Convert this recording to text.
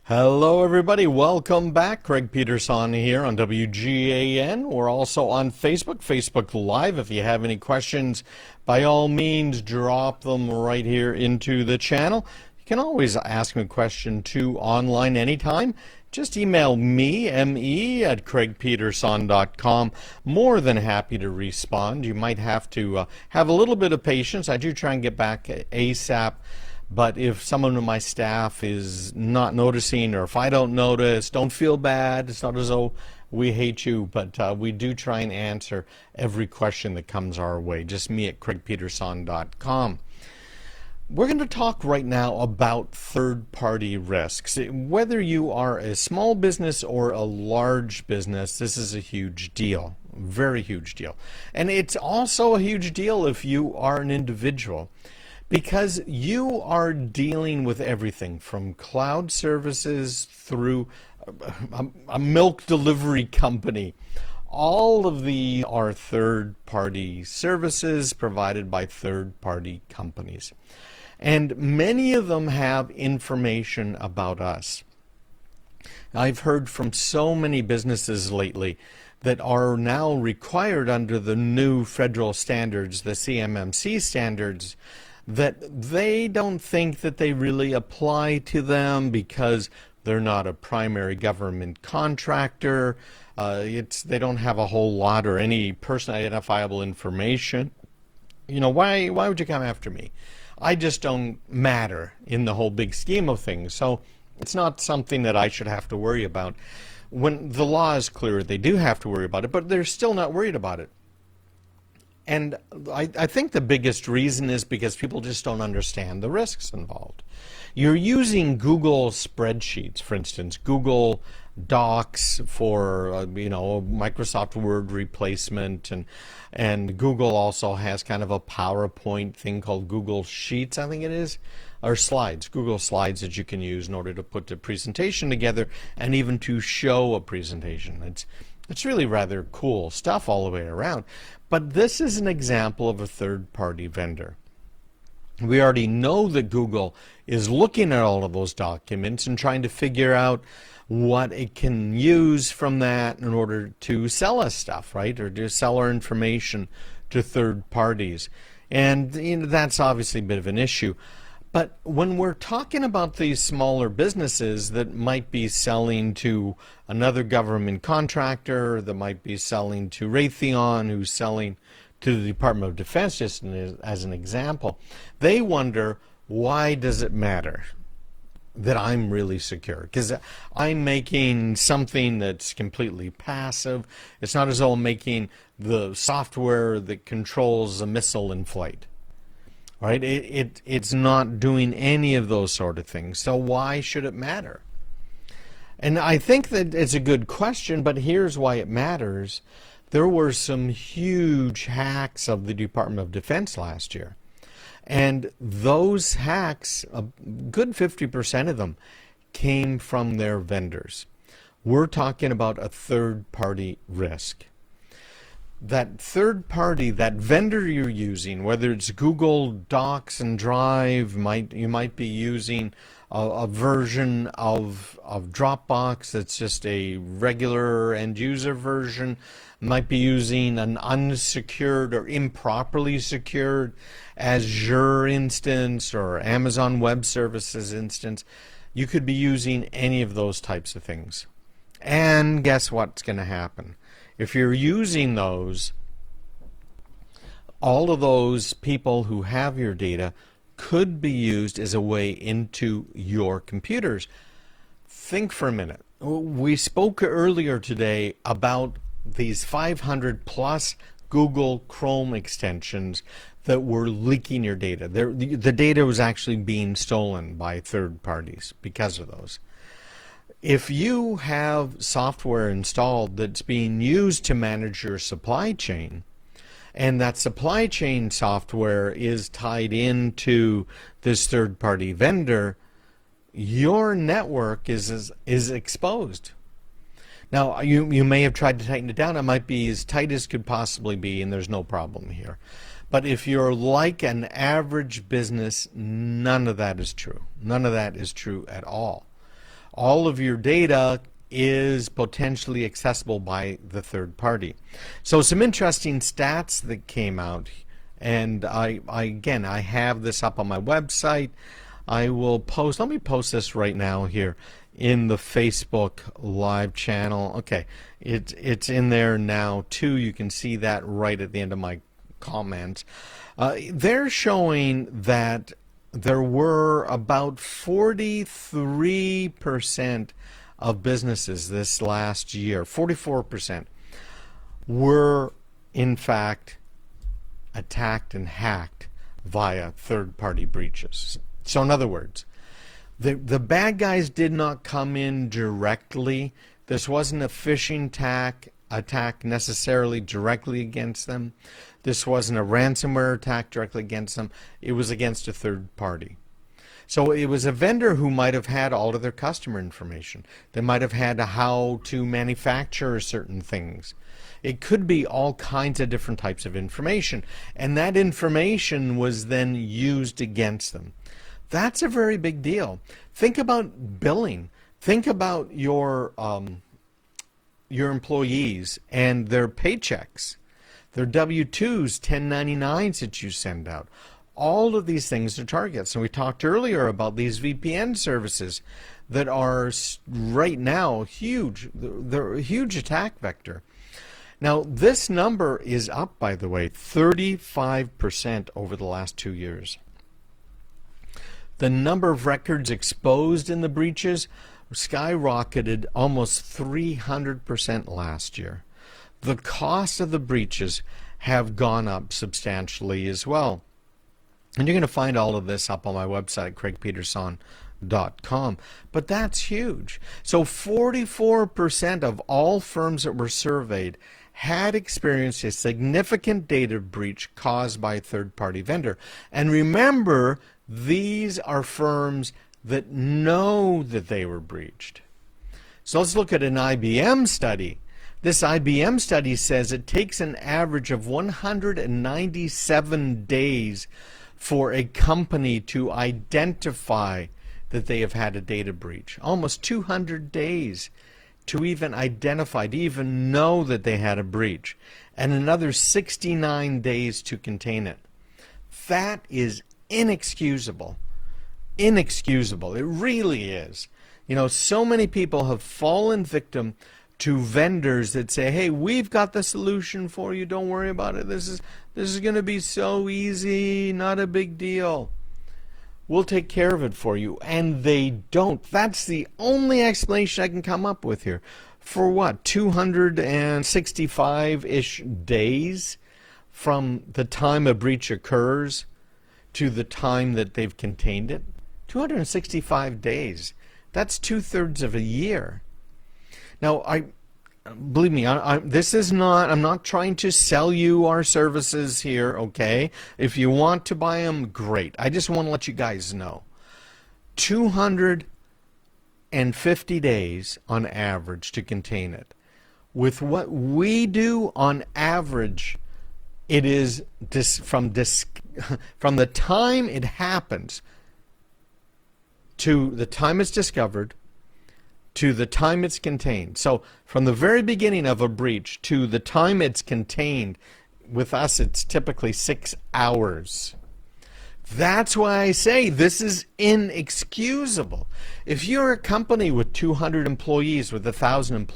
Hello everybody, welcome back. Craig Peterson here on WGAN. We're also on Facebook Live. If you have any questions, by all means drop them right here into the channel. You can always ask me a question too online anytime. Just email me, me@craigpeterson.com. More than happy to respond. You might have to have a little bit of patience. I do try and get back ASAP. But if someone in my staff is not noticing, or if I don't notice, don't feel bad. It's not as though we hate you, but we do try and answer every question that comes our way. Just me at craigpeterson.com. We're going to talk right now about third-party risks. Whether you are a small business or a large business, this is a huge deal, very huge deal. And it's also a huge deal if you are an individual, because you are dealing with everything from cloud services through a milk delivery company. All of these are third-party services provided by third-party companies. And many of them have information about us. I've heard from so many businesses lately that are now required under the new federal standards, the CMMC Standards, that they don't think that they really apply to them because they're not a primary government contractor. They don't have a whole lot or any personally identifiable information. You know, why would you come after me? I just don't matter in the whole big scheme of things. So it's not something that I should have to worry about. When the law is clear, they do have to worry about it, but they're still not worried about it. And I think the biggest reason is because people just don't understand the risks involved. You're using Google spreadsheets, for instance, Google Docs for Microsoft Word replacement, and Google also has kind of a PowerPoint thing called Google Sheets, I think it is, or Slides, Google Slides that you can use in order to put the presentation together and even to show a presentation. It's really rather cool stuff all the way around. But this is an example of a third-party vendor. We already know that Google is looking at all of those documents and trying to figure out what it can use from that in order to sell us stuff, right? Or to sell our information to third parties. And that's obviously a bit of an issue. But when we're talking about these smaller businesses that might be selling to another government contractor, that might be selling to Raytheon, who's selling to the Department of Defense, just as an example, they wonder, why does it matter that I'm really secure? Because I'm making something that's completely passive. It's not as though I'm making the software that controls a missile in flight. Right? It's not doing any of those sort of things. So why should it matter? And I think that it's a good question, but here's why it matters. There were some huge hacks of the Department of Defense last year. And those hacks, a good 50% of them, came from their vendors. We're talking about a third-party risk. That third party, that vendor you're using, whether it's Google Docs and Drive, you might be using a version of Dropbox that's just a regular end user version, might be using an unsecured or improperly secured Azure instance or Amazon Web Services instance. You could be using any of those types of things. And guess what's going to happen? If you're using those, all of those people who have your data could be used as a way into your computers. Think for a minute. We spoke earlier today about these 500 plus Google Chrome extensions that were leaking your data. The data was actually being stolen by third parties because of those. If you have software installed that's being used to manage your supply chain, and that supply chain software is tied into this third-party vendor, your network is exposed. Now, you may have tried to tighten it down. It might be as tight as could possibly be, and there's no problem here. But if you're like an average business, none of that is true. None of that is true at all. all of your data is potentially accessible by the third party. So some interesting stats that came out, and I have this up on my website. I will post, let me post this right now here in the Facebook live channel. Okay, it's in there now too. You can see that right at the end of my comments. They're showing that there were about 43% of businesses this last year, 44%, were in fact attacked and hacked via third-party breaches. So in other words, the bad guys did not come in directly. This wasn't a phishing attack necessarily directly against them. This wasn't a ransomware attack directly against them. It was against a third party. So it was a vendor who might have had all of their customer information. They might have had how to manufacture certain things. It could be all kinds of different types of information, and that information was then used against them. That's a very big deal. Think about billing. Think about your employees and their paychecks, their W-2s, 1099s that you send out. All of these things are targets. And we talked earlier about these VPN services that are right now huge. They're a huge attack vector. Now, this number is up, by the way, 35% over the last 2 years. The number of records exposed in the breaches skyrocketed almost 300% last year. The cost of the breaches have gone up substantially as well. And you're going to find all of this up on my website, craigpeterson.com. But that's huge. So 44% of all firms that were surveyed had experienced a significant data breach caused by a third-party vendor. And remember, these are firms that know that they were breached. So let's look at an IBM study. This IBM study says it takes an average of 197 days for a company to identify that they have had a data breach. Almost 200 days to even identify, to even know that they had a breach, and another 69 days to contain it. That is inexcusable. Inexcusable. It really is. You know, so many people have fallen victim to vendors that say, hey, we've got the solution for you, don't worry about it. This is going to be so easy, not a big deal. We'll take care of it for you. And they don't. That's the only explanation I can come up with here. For what, 265-ish days from the time a breach occurs to the time that they've contained it? 265 days. That's 2/3 of a year. Now, believe me, this is not, I'm not trying to sell you our services here, okay? If you want to buy them, great. I just want to let you guys know. 250 days on average to contain it. With what we do on average, it is from the time it happens to the time it's discovered to the time it's contained. So from the very beginning of a breach to the time it's contained, with us it's typically 6 hours. That's why I say this is inexcusable. If you're a company with 200 employees, with 1,000 employees,